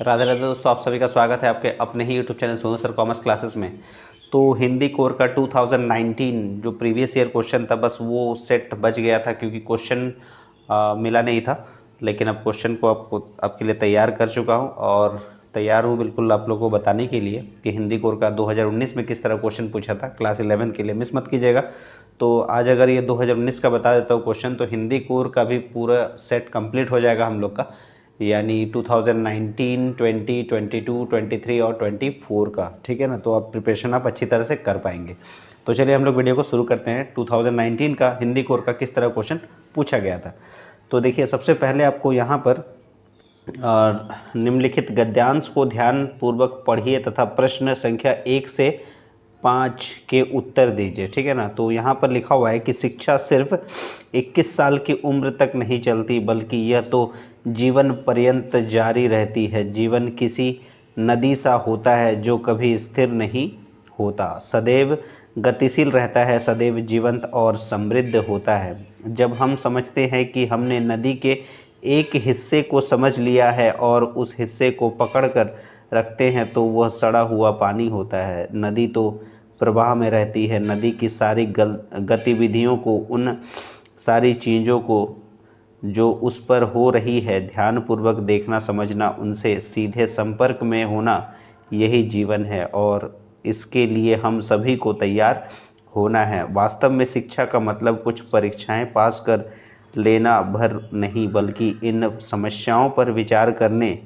राधे राधे दोस्तों, आप सभी का स्वागत है आपके अपने ही YouTube channel Sonu sir commerce classes में। तो हिंदी कोर का 2019 जो प्रीवियस ईयर क्वेश्चन था, बस वो सेट बच गया था क्योंकि क्वेश्चन मिला नहीं था। लेकिन अब क्वेश्चन को आपके लिए तैयार कर चुका हूँ और तैयार हूँ बिल्कुल आप लोगों को बताने के लिए कि हिंदी कोर का 2019 में किस तरह क्वेश्चन पूछा था। क्लास 11 के लिए मिस मत कीजिएगा। तो आज अगर ये 2019 का बता देता हूँ क्वेश्चन, तो हिंदी कोर का भी पूरा सेट कंप्लीट हो जाएगा हम लोग का, यानी 2019, 20, 22, 23 और 24 का। ठीक है ना, तो आप प्रिपरेशन आप अच्छी तरह से कर पाएंगे। तो चलिए हम लोग वीडियो को शुरू करते हैं। 2019 का हिंदी कोर का किस तरह क्वेश्चन पूछा गया था। तो देखिए, सबसे पहले आपको यहाँ पर निम्नलिखित गद्यांश को ध्यान पूर्वक पढ़िए तथा प्रश्न संख्या 1 से 5 के उत्तर दीजिए। ठीक है ना, तो यहाँ पर लिखा हुआ है कि शिक्षा सिर्फ 21 साल की उम्र तक नहीं चलती, बल्कि यह तो जीवन पर्यंत जारी रहती है। जीवन किसी नदी सा होता है जो कभी स्थिर नहीं होता, सदैव गतिशील रहता है, सदैव जीवंत और समृद्ध होता है। जब हम समझते हैं कि हमने नदी के एक हिस्से को समझ लिया है और उस हिस्से को पकड़ कर रखते हैं, तो वह सड़ा हुआ पानी होता है। नदी तो प्रवाह में रहती है। नदी की सारी गतिविधियों को, उन सारी चीज़ों को जो उस पर हो रही है, ध्यानपूर्वक देखना, समझना, उनसे सीधे संपर्क में होना, यही जीवन है और इसके लिए हम सभी को तैयार होना है। वास्तव में शिक्षा का मतलब कुछ परीक्षाएं पास कर लेना भर नहीं, बल्कि इन समस्याओं पर विचार करने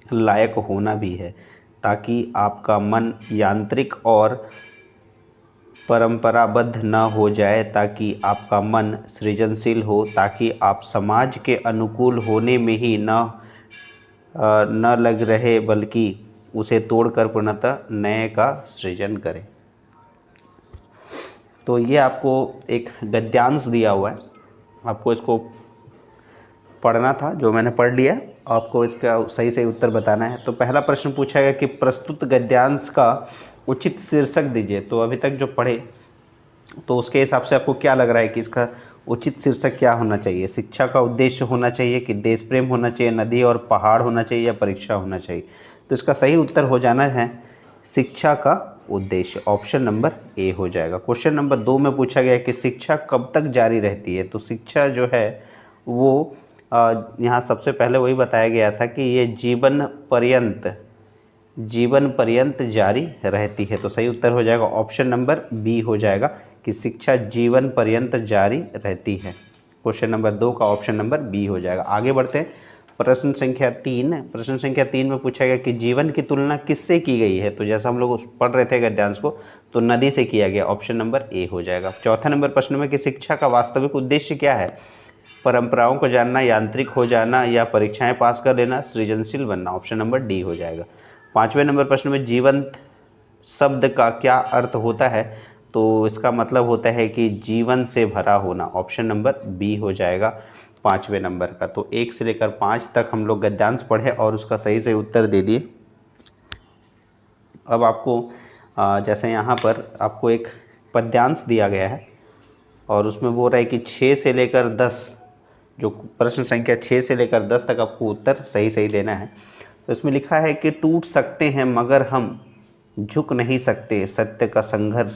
लायक होना भी है, ताकि आपका मन यांत्रिक और परंपराबद्ध न हो जाए, ताकि आपका मन सृजनशील हो, ताकि आप समाज के अनुकूल होने में ही न लग रहे, बल्कि उसे तोड़कर पूर्णतः नए का सृजन करें। तो ये आपको एक गद्यांश दिया हुआ है, आपको इसको पढ़ना था, जो मैंने पढ़ लिया। आपको इसका सही से उत्तर बताना है। तो पहला प्रश्न पूछा गया कि प्रस्तुत गद्यांश का उचित शीर्षक दीजिए। तो अभी तक जो पढ़े, तो उसके हिसाब से आपको क्या लग रहा है कि इसका उचित शीर्षक क्या होना चाहिए? शिक्षा का उद्देश्य होना चाहिए कि देश प्रेम होना चाहिए, नदी और पहाड़ होना चाहिए, या परीक्षा होना चाहिए? तो इसका सही उत्तर हो जाना है शिक्षा का उद्देश्य। ऑप्शन नंबर ए हो जाएगा। क्वेश्चन नंबर 2 में पूछा गया कि शिक्षा कब तक जारी रहती है। तो शिक्षा जो है वो यहाँ सबसे पहले वही बताया गया था कि ये जीवन पर्यंत जारी रहती है। तो सही उत्तर हो जाएगा ऑप्शन नंबर बी हो जाएगा कि शिक्षा जीवन पर्यंत जारी रहती है। क्वेश्चन नंबर 2 का ऑप्शन नंबर बी हो जाएगा। आगे बढ़ते हैं। प्रश्न संख्या 3। प्रश्न संख्या 3 में पूछा गया कि जीवन की तुलना किससे की गई है। तो जैसा हम लोग पढ़ रहे थे गद्यांश को, तो नदी से किया गया। ऑप्शन नंबर ए हो जाएगा। चौथा नंबर प्रश्न में कि शिक्षा का वास्तविक उद्देश्य क्या है? परंपराओं को जानना, यांत्रिक हो जाना, या परीक्षाएं पास कर लेना, सृजनशील बनना। ऑप्शन नंबर डी हो जाएगा। 5वें नंबर प्रश्न में जीवंत शब्द का क्या अर्थ होता है? तो इसका मतलब होता है कि जीवन से भरा होना। ऑप्शन नंबर बी हो जाएगा 5वें नंबर का। तो 1 से लेकर 5 तक हम लोग गद्यांश पढ़े और उसका सही से उत्तर दे दिए। अब आपको जैसे यहाँ पर आपको एक पद्यांश दिया गया है और उसमें बोल रहा है कि 6 से लेकर 10, जो प्रश्न संख्या 6 से लेकर 10 तक आपको उत्तर सही देना है। तो इसमें लिखा है कि टूट सकते हैं मगर हम झुक नहीं सकते, सत्य का संघर्ष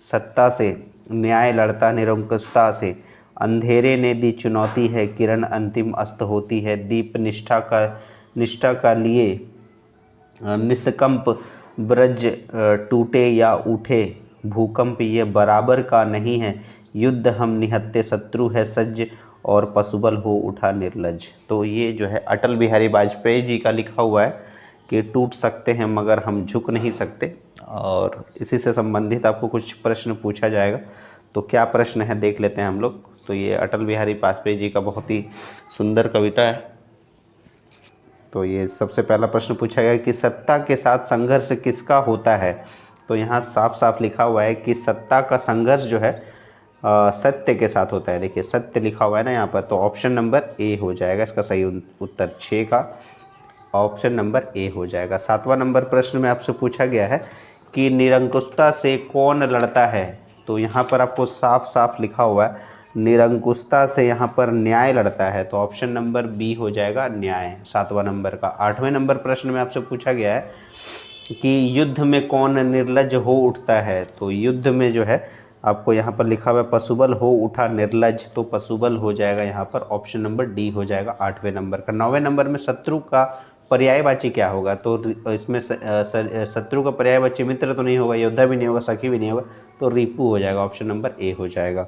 सत्ता से, न्याय लड़ता निरंकुशता से, अंधेरे ने दी चुनौती है, किरण अंतिम अस्त होती है, दीप निष्ठा का लिए निष्कंप ब्रज टूटे या उठे, भूकंप ये बराबर का नहीं है, युद्ध हम निहत्ते शत्रु है सज्ज, और पशुबल हो उठा निर्लज। तो ये जो है अटल बिहारी वाजपेयी जी का लिखा हुआ है कि टूट सकते हैं मगर हम झुक नहीं सकते। और इसी से संबंधित आपको कुछ प्रश्न पूछा जाएगा। तो क्या प्रश्न है देख लेते हैं हम लोग। तो ये अटल बिहारी वाजपेयी जी का बहुत ही सुंदर कविता है। तो ये सबसे पहला प्रश्न पूछा गया कि सत्ता के साथ संघर्ष किसका होता है। तो यहाँ साफ साफ लिखा हुआ है कि सत्ता का संघर्ष जो है सत्य के साथ होता है। देखिए सत्य लिखा हुआ है ना यहाँ पर, तो ऑप्शन नंबर ए हो जाएगा इसका सही उत्तर। 6 का ऑप्शन नंबर ए हो जाएगा। 7वां नंबर प्रश्न में आपसे पूछा गया है कि निरंकुशता से कौन लड़ता है। तो यहाँ पर आपको साफ साफ लिखा हुआ है निरंकुशता से यहाँ पर न्याय लड़ता है, तो ऑप्शन नंबर बी हो जाएगा न्याय, 7वां नंबर का। 8वें नंबर प्रश्न में आपसे पूछा गया है कि युद्ध में कौन निर्लज हो उठता है, तो युद्ध में जो है आपको यहाँ पर लिखा हुआ है पशुबल हो उठा निर्लज, तो पशुबल हो जाएगा यहाँ पर, ऑप्शन नंबर डी हो जाएगा 8वें नंबर का। 9वें नंबर में शत्रु का पर्यायवाची क्या होगा, तो इसमें शत्रु का पर्यायवाची मित्र तो नहीं होगा, योद्धा भी नहीं होगा, सखी भी नहीं होगा, तो रिपु हो जाएगा, ऑप्शन नंबर ए हो जाएगा।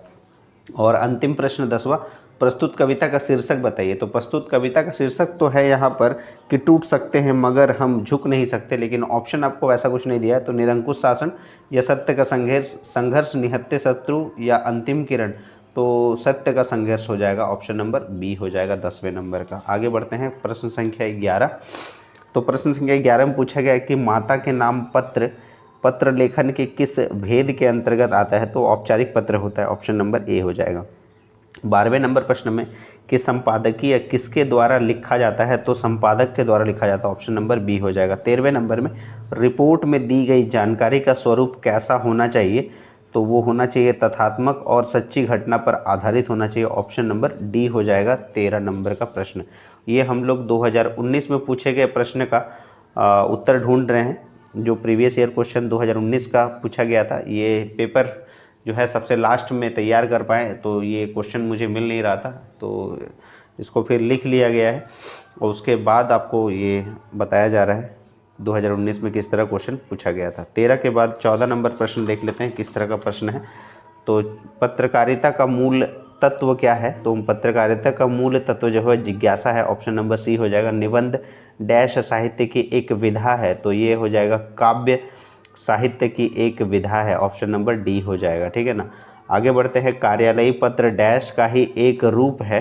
और अंतिम प्रश्न 10वां, प्रस्तुत कविता का शीर्षक बताइए, तो प्रस्तुत कविता का शीर्षक तो है यहाँ पर कि टूट सकते हैं मगर हम झुक नहीं सकते, लेकिन ऑप्शन आपको वैसा कुछ नहीं दिया है, तो निरंकुश शासन या सत्य का संघर्ष, निहत्थे शत्रु या अंतिम किरण, तो सत्य का संघर्ष हो जाएगा, ऑप्शन नंबर बी हो जाएगा 10वें नंबर का। आगे बढ़ते हैं प्रश्न संख्या 11। तो प्रश्न संख्या 11 में पूछा गया है कि माता के नाम पत्र लेखन के किस भेद के अंतर्गत आता है, तो औपचारिक पत्र होता है, ऑप्शन नंबर ए हो जाएगा। 12वें नंबर प्रश्न में कि संपादकीय किसके द्वारा लिखा जाता है, तो संपादक के द्वारा लिखा जाता है, ऑप्शन नंबर बी हो जाएगा। 13वें नंबर में रिपोर्ट में दी गई जानकारी का स्वरूप कैसा होना चाहिए, तो वो होना चाहिए तथ्यात्मक और सच्ची घटना पर आधारित होना चाहिए, ऑप्शन नंबर डी हो जाएगा 13 नंबर का प्रश्न। ये हम लोग 2019 में पूछे गए प्रश्न का उत्तर ढूंढ रहे हैं, जो प्रीवियस ईयर क्वेश्चन 2019 का पूछा गया था। ये पेपर जो है सबसे लास्ट में तैयार कर पाए, तो ये क्वेश्चन मुझे मिल नहीं रहा था, तो इसको फिर लिख लिया गया है और उसके बाद आपको ये बताया जा रहा है 2019 में किस तरह क्वेश्चन पूछा गया था। 13 के बाद 14 नंबर प्रश्न देख लेते हैं किस तरह का प्रश्न है। तो पत्रकारिता का मूल तत्व क्या है, तो पत्रकारिता का मूल तत्व जो है जिज्ञासा है, ऑप्शन नंबर सी हो जाएगा। निबंध डैश साहित्य की एक विधा है, तो ये हो जाएगा काव्य साहित्य की एक विधा है, ऑप्शन नंबर डी हो जाएगा, ठीक है ना। आगे बढ़ते हैं, कार्यालयी पत्र डैश का ही एक रूप है,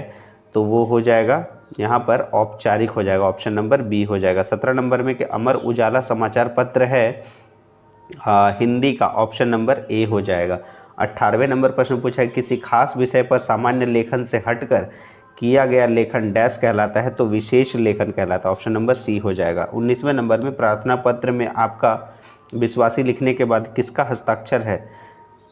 तो वो हो जाएगा यहाँ पर औपचारिक हो जाएगा, ऑप्शन नंबर बी हो जाएगा। 17 नंबर में कि अमर उजाला समाचार पत्र है हिंदी का, ऑप्शन नंबर ए हो जाएगा। 18वें नंबर प्रश्न पूछा है किसी खास विषय पर सामान्य लेखन से हटकर किया गया लेखन डैश कहलाता है, तो विशेष लेखन कहलाता है, ऑप्शन नंबर सी हो जाएगा। 19वें नंबर में प्रार्थना पत्र में आपका विश्वासी लिखने के बाद किसका हस्ताक्षर है,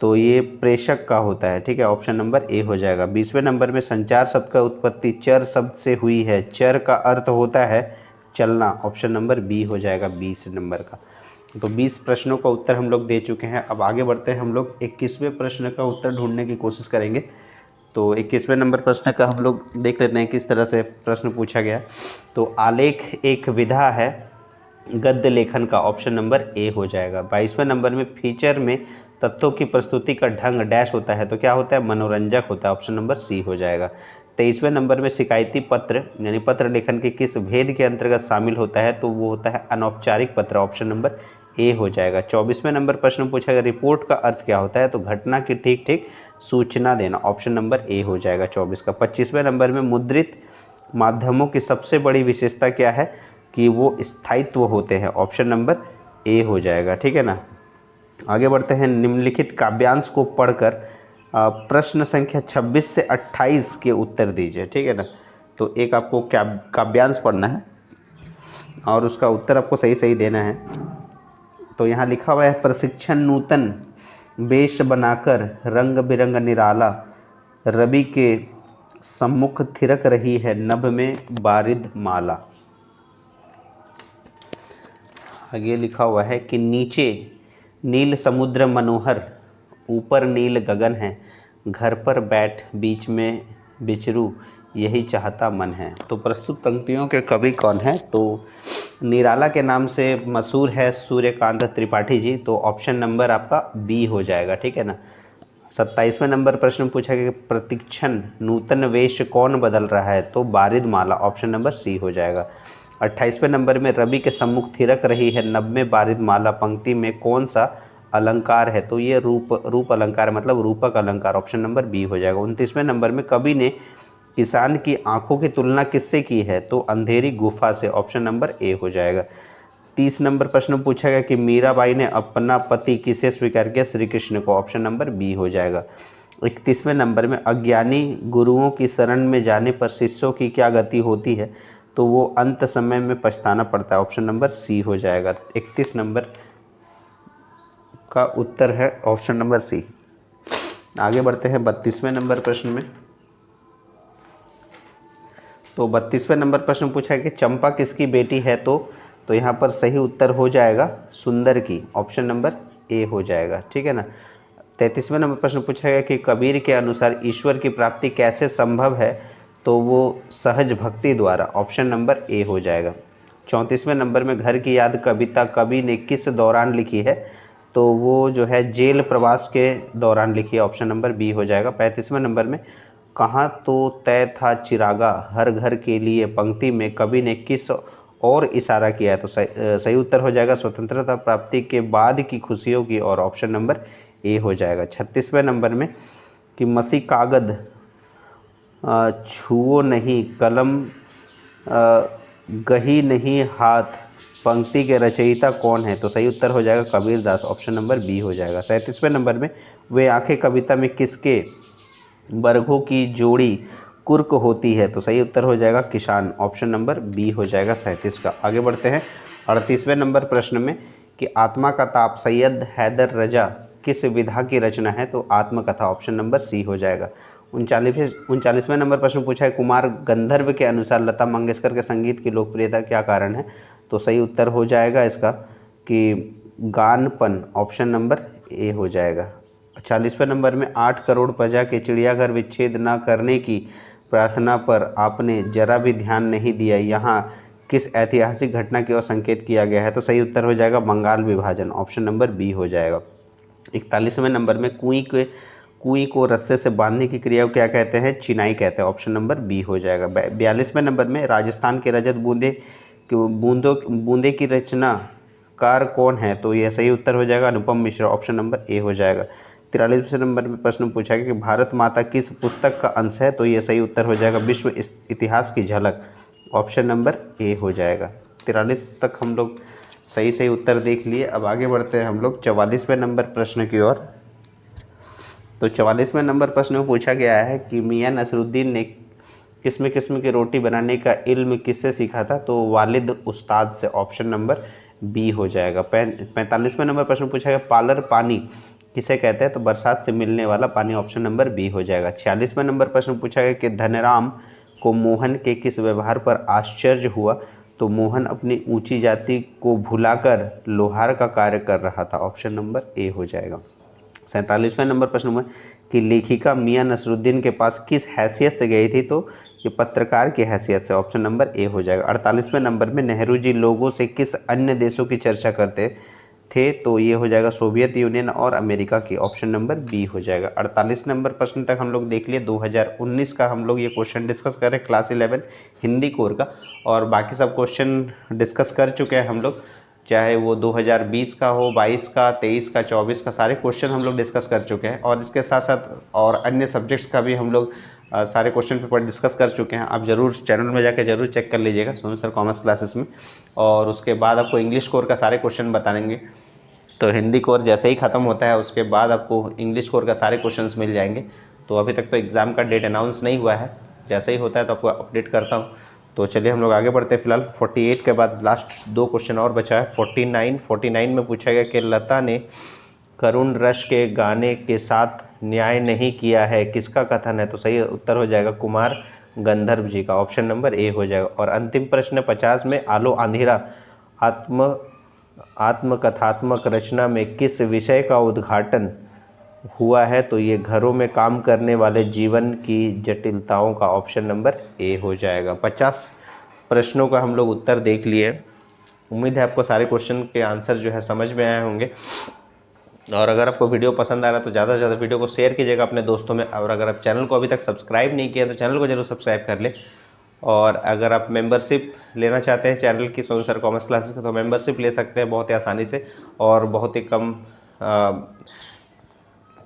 तो ये प्रेषक का होता है, ठीक है, ऑप्शन नंबर ए हो जाएगा। 20वें नंबर में संचार शब्द का उत्पत्ति चर शब्द से हुई है, चर का अर्थ होता है चलना, ऑप्शन नंबर बी हो जाएगा 20 नंबर का। तो 20 प्रश्नों का उत्तर हम लोग दे चुके हैं। अब आगे बढ़ते हैं, हम लोग 21वें प्रश्न का उत्तर ढूंढने की कोशिश करेंगे। तो 21वें नंबर प्रश्न का हम लोग देख लेते हैं किस तरह से प्रश्न पूछा गया। तो आलेख एक विधा है गद्य लेखन का, ऑप्शन नंबर ए हो जाएगा। 22वें नंबर में फीचर में तत्वों की प्रस्तुति का ढंग डैश होता है, तो क्या होता है, मनोरंजक होता है, ऑप्शन नंबर सी हो जाएगा। 23वें नंबर में शिकायती पत्र यानी पत्र लेखन के किस भेद के अंतर्गत शामिल होता है, तो वो होता है अनौपचारिक पत्र, ऑप्शन नंबर ए हो जाएगा। 24वें नंबर प्रश्न पूछा गया रिपोर्ट का अर्थ क्या होता है, तो घटना की ठीक ठीक सूचना देना, ऑप्शन नंबर ए हो जाएगा 24 का। 25वें नंबर में मुद्रित माध्यमों की सबसे बड़ी विशेषता क्या है, कि वो स्थायित्व होते हैं, ऑप्शन नंबर ए हो जाएगा, ठीक है ना। आगे बढ़ते हैं, निम्नलिखित काव्यांश को पढ़कर प्रश्न संख्या 26 से 28 के उत्तर दीजिए, ठीक है ना। तो एक आपको काव्यांश पढ़ना है और उसका उत्तर आपको सही सही देना है। तो यहाँ लिखा हुआ है प्रशिक्षण नूतन वेश बनाकर रंग बिरंग निराला, रवि के सम्मुख थिरक रही है नभ में बारिद माला। आगे लिखा हुआ है कि नीचे नील समुद्र मनोहर, ऊपर नील गगन है, घर पर बैठ बीच में बिचरू, यही चाहता मन है। तो प्रस्तुत पंक्तियों के कवि कौन है, तो निराला के नाम से मशहूर है सूर्यकांत त्रिपाठी जी, तो ऑप्शन नंबर आपका बी हो जाएगा, ठीक है ना। 27वें नंबर प्रश्न पूछा गया प्रशिक्षण नूतन वेश कौन बदल रहा है, तो बारिद माला, ऑप्शन नंबर सी हो जाएगा। 28वें नंबर में रवि के सम्मुख थिरक रही है नभ में बारिद माला पंक्ति में कौन सा अलंकार है, तो ये रूप अलंकार मतलब रूपक अलंकार, ऑप्शन नंबर बी हो जाएगा। 29वें नंबर में कवि ने किसान की आंखों की तुलना किससे की है, तो अंधेरी गुफा से, ऑप्शन नंबर ए हो जाएगा। 30 नंबर प्रश्न पूछा गया कि मीराबाई ने अपना पति किसे स्वीकार किया, श्री कृष्ण को, ऑप्शन नंबर बी हो जाएगा। 31वें नंबर में अज्ञानी गुरुओं की शरण में जाने पर शिष्यों की क्या गति होती है, तो वो अंत समय में पछताना पड़ता है, ऑप्शन नंबर सी हो जाएगा। 31 नंबर का उत्तर है ऑप्शन नंबर सी। आगे बढ़ते हैं 32वें नंबर प्रश्न में। तो 32वें नंबर प्रश्न पूछा है कि चंपा किसकी बेटी है। तो यहाँ पर सही उत्तर हो जाएगा सुंदर की, ऑप्शन नंबर ए हो जाएगा, ठीक है ना। 33वें नंबर प्रश्न पूछा गया कि कबीर के अनुसार ईश्वर की प्राप्ति कैसे संभव है। तो वो सहज भक्ति द्वारा, ऑप्शन नंबर ए हो जाएगा। 34वें नंबर में घर की याद कविता कवि ने किस दौरान लिखी है। तो वो जो है जेल प्रवास के दौरान लिखी है, ऑप्शन नंबर बी हो जाएगा। 35वें नंबर में कहाँ तो तय था चिरागा हर घर के लिए पंक्ति में कवि ने किस और इशारा किया है। तो सही उत्तर हो जाएगा स्वतंत्रता प्राप्ति के बाद की खुशियों की और, ऑप्शन नंबर ए हो जाएगा। 36वें नंबर में कि मसी कागद छुओ नहीं कलम गही नहीं हाथ पंक्ति के रचयिता कौन है। तो सही उत्तर हो जाएगा Kabir Das, option number B हो जाएगा। 37वें नंबर में वे आंखें कविता में किसके वर्गों की जोड़ी कुर्क होती है। तो सही उत्तर हो जाएगा किसान, ऑप्शन नंबर बी हो जाएगा 37 का। आगे बढ़ते हैं 38वें नंबर प्रश्न में कि आत्मा का ताप सैयद हैदर रजा किस विधा की रचना है। तो आत्मकथा, ऑप्शन नंबर सी हो जाएगा। 39वें नंबर प्रश्न पूछा है कुमार गंधर्व के अनुसार लता मंगेशकर के संगीत की लोकप्रियता क्या कारण है। तो सही उत्तर हो जाएगा इसका कि गानपन, ऑप्शन नंबर ए हो जाएगा। 40वें नंबर में 8 करोड़ प्रजा के चिड़ियाघर विच्छेद न करने की प्रार्थना पर आपने जरा भी ध्यान नहीं दिया, यहाँ किस ऐतिहासिक घटना की ओर संकेत किया गया है। तो सही उत्तर हो जाएगा बंगाल विभाजन, ऑप्शन नंबर बी हो जाएगा। 41वें नंबर में कुएं को रस्से से बांधने की क्रिया को क्या कहते हैं। चिनाई कहते हैं, ऑप्शन नंबर बी हो जाएगा। 42वें नंबर में राजस्थान के रजत बूंदे की रचनाकार कौन है। तो यह सही उत्तर हो जाएगा Anupam Mishra, option number A हो जाएगा। 43वें नंबर में प्रश्न पूछा गया कि भारत माता किस पुस्तक का अंश है। तो यह सही उत्तर हो जाएगा विश्व इतिहास की झलक, ऑप्शन नंबर ए हो जाएगा। 43 तक हम लोग सही उत्तर देख लिए। अब आगे बढ़ते हैं हम लोग 44वें नंबर प्रश्न की ओर। तो 44वें नंबर प्रश्न में पूछा गया है कि मियां नसरुद्दीन ने किस्म किस्म की रोटी बनाने का इल्म किससे सीखा था। तो वालिद उस्ताद से, ऑप्शन नंबर बी हो जाएगा। 45वें नंबर प्रश्न पूछा गया पालर पानी किसे कहते हैं। तो बरसात से मिलने वाला पानी, ऑप्शन नंबर बी हो जाएगा। 46वें नंबर प्रश्न पूछा गया कि धनराम को मोहन के किस व्यवहार पर आश्चर्य हुआ। तो मोहन अपनी ऊंची जाति को भुलाकर लोहार का कार्य कर रहा था, ऑप्शन नंबर ए हो जाएगा। 47वें नंबर प्रश्न में कि लेखिका मियां नसरुद्दीन के पास किस हैसियत से गई थी। तो ये पत्रकार की हैसियत से, ऑप्शन नंबर ए हो जाएगा। 48वें नंबर में नेहरू जी लोगों से किस अन्य देशों की चर्चा करते थे। तो ये हो जाएगा सोवियत यूनियन और अमेरिका की, ऑप्शन नंबर बी हो जाएगा। 48 नंबर प्रश्न तक हम लोग देख लिए। 2019 का हम लोग ये क्वेश्चन डिस्कस कर रहे हैं क्लास 11 हिंदी कोर का, और बाकी सब क्वेश्चन डिस्कस कर चुके हैं हम लोग, चाहे वो 2020 का हो, 22 का, 23 का, 24 का, सारे क्वेश्चन हम लोग डिस्कस कर चुके हैं। और इसके साथ साथ और अन्य सब्जेक्ट्स का भी हम लोग सारे क्वेश्चन पेपर डिस्कस कर चुके हैं। आप ज़रूर चैनल में जाकर ज़रूर चेक कर लीजिएगा सोनू सर कॉमर्स क्लासेस में। और उसके बाद आपको इंग्लिश कोर का सारे क्वेश्चन बताएंगे। तो हिंदी कोर जैसे ही ख़त्म होता है उसके बाद आपको इंग्लिश कोर का सारे क्वेश्चंस मिल जाएंगे। तो अभी तक तो एग्ज़ाम का डेट अनाउंस नहीं हुआ है, जैसे ही होता है तो आपको अपडेट करता हूँ। तो चलिए हम लोग आगे बढ़ते हैं। फिलहाल 48 के बाद लास्ट 2 क्वेश्चन और बचा है। 49 में पूछा गया कि लता ने करुण रश के गाने के साथ न्याय नहीं किया है, किसका कथन है। तो सही उत्तर हो जाएगा कुमार गंधर्व जी का, ऑप्शन नंबर ए हो जाएगा। और अंतिम प्रश्न 50 में आलो अंधेरा आत्मकथात्मक रचना में किस विषय का उद्घाटन हुआ है। तो ये घरों में काम करने वाले जीवन की जटिलताओं का, ऑप्शन नंबर ए हो जाएगा। 50 प्रश्नों का हम लोग उत्तर देख लिए। उम्मीद है आपको सारे क्वेश्चन के आंसर जो है समझ में आए होंगे। और अगर आपको वीडियो पसंद आ रहा है तो ज़्यादा से ज़्यादा वीडियो को शेयर कीजिएगा अपने दोस्तों में। और अगर आप चैनल को अभी तक सब्सक्राइब नहीं किया तो चैनल को जरूर सब्सक्राइब कर ले। और अगर आप मेंबरशिप लेना चाहते हैं चैनल की सोनू सर कॉमर्स क्लासेस का, तो मेंबरशिप ले सकते हैं बहुत ही आसानी से, और बहुत ही कम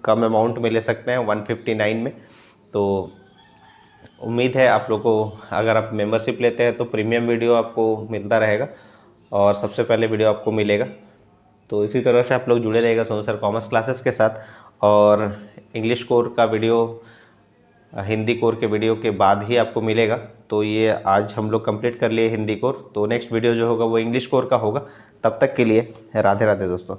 अमाउंट में ले सकते हैं 159 में। तो उम्मीद है आप लोग को, अगर आप मेंबरशिप लेते हैं तो प्रीमियम वीडियो आपको मिलता रहेगा और सबसे पहले वीडियो आपको मिलेगा। तो इसी तरह से आप लोग जुड़े रहेगा सोनू सर कॉमर्स क्लासेस के साथ। और इंग्लिश कोर का वीडियो हिंदी कोर के वीडियो के बाद ही आपको मिलेगा। तो ये आज हम लोग कंप्लीट कर लिए हिंदी कोर, तो नेक्स्ट वीडियो जो होगा वो इंग्लिश कोर का होगा। तब तक के लिए राधे राधे दोस्तों।